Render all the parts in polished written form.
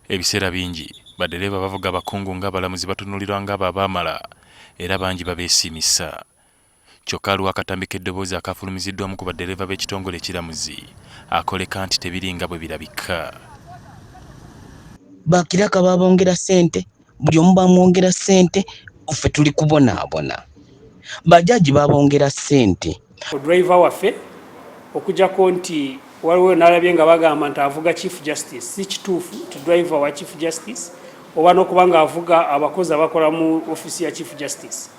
Ebiseera bingi baddereeva bavuga abakungu ng'abalamuzi batunulirwa ng'abaamala era bangi babeesimisa. Kyokka aliwo akatambi k'eddoboozi akafulumiziddwamu ku baddereeva b'ekitongole ekiramuzi akoleka nti tebiringa bwe birabika. Bakiraka babongera ssente, buli omu bamwongera ssente, ffe tuli kubonaabona. Bajaji babongera ssente. Ddereeva waffe okujjako nti waliwo n'alabye nga bagamba nti avuga Chief Justice, si kituufu nti Ddereeva wa Chief Justice oba n'okuba ng'avuga abakozi abakola mu ofisi ya Chief Justice.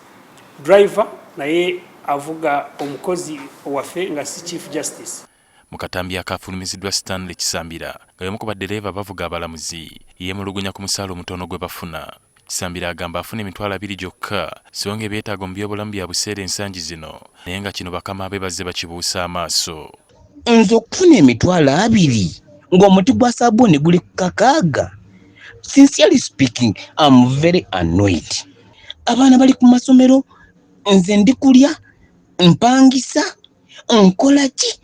Ddereeva naye avuga omukozi waffe nga si Chief Justice. Mu katambi akafulumiziddwa Stanley Kisambira nga y'omu ku baddereeva bavuga abalamuzi yemulugunya ku musaala omutono gwe bafuna. Kisambira agamba afuna emitwalo 2 gyokka so nga ebyetaago mu byobulamu bya buseere ensangi zino naye nga kino bakama be bazze bakibuusa amaaso. Nze okufuna emitwalo 2 ng'omuti gwa sabbuuni guli ku kakaaga. Sincerely speaking, I'm very annoyed. Abaana bali ku masomero, nze ndi kulya, mpangisa, nkola ki?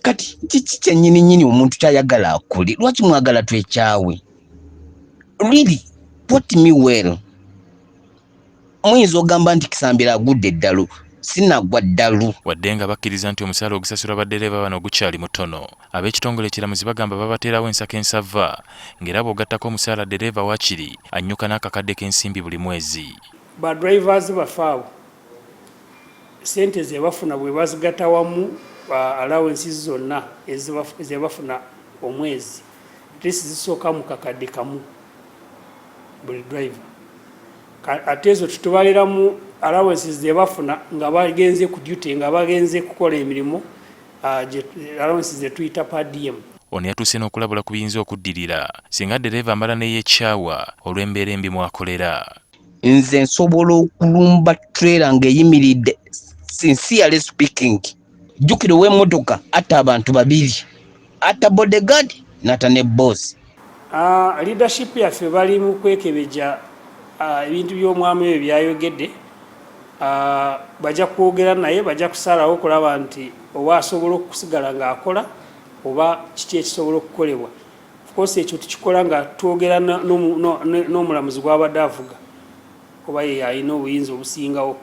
Kati kiki kyennyini omuntu kyayagala akuli? Lwaki mwagala twekyawe? Really, put me well. Muyinza ogamba nti Kisambira agudde eddalu, sinagwa ddalu. Wadde nga bakkiriza nti omusaala ogusasulwa baddereeva bano gukyali mutono, ab'ekitongole ekiramuzi bagamba babateerawo ensako ensava ng'era bw'ogattako omusaala ddereeva waakiri annyuka n'akakadde k'ensimbi buli mwezi. Badrivers baffe abo ssente ze bafuna bwe bazigatta wamu allowances zonna ze bafuna omwezi zisooka mu kakadde kamu buli driver. Ate ezo tutubaliramu allowances ze bafuna nga bagenze ku duty, nga bagenze kukola emirimu, allowances ze tuyita per diem. Ono yatuuse n'okulabula ku biyinza okuddirira singa ddereeva amala n'eyekyawa olw'embeera embi mwakolera. Nze nsobola okulumba trailer ng'eyimiridde, sincerely speaking. Jjukira ow'emmotoka atta abantu 2, atta bodyguard n'atta ne boss. Leadership yaffe bali mu kwekebeja ebintu by'omwami ebyo byayogedde. Bajja kwogera naye, bajja kusalawo okulaba nti oba asobola okusigala ng'akola oba kiki ekisobola okukolebwa. Of course ekyo tukikola nga twogera n'omulamuzi gw'abadde avuga oba ye alina obuyinza obusingawo.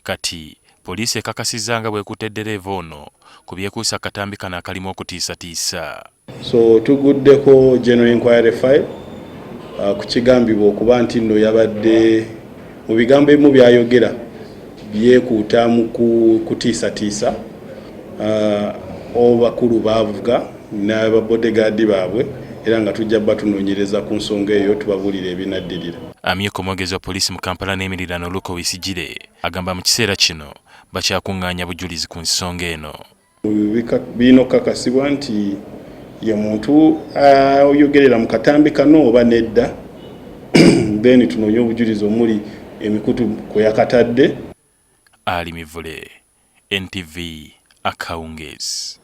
Kati poliisi ekakasizza nga bwekutte ddereeva ono ku byekuusa akatambi kano akalimu okutiisatiisa. So tuguddeko general inquiry file ku kigambibwa okuba nti nno yabadde mu bigambo ebimu byayogera byekuuta mu kutiisatiisa obakulu baavuga n'ababodegaadi baabwe era nga tujja batunoonyereza ku nsonga eyo tubabuulira ebinaddirira. Amyuka omwogezi wa poliisi mu Kampala n'emirirano Luke Owoyesigyire agamba mu kiseera kino bakyakuŋŋaanya bujulizi ku nsonga eno. Birina okukakasibwa nti ye muntu oyogerera mu katambi kano oba nedda then tunoonya obujulizi omuli emikutu kwe yakatadde. Ali Mivule, NTV, Akawungeezi.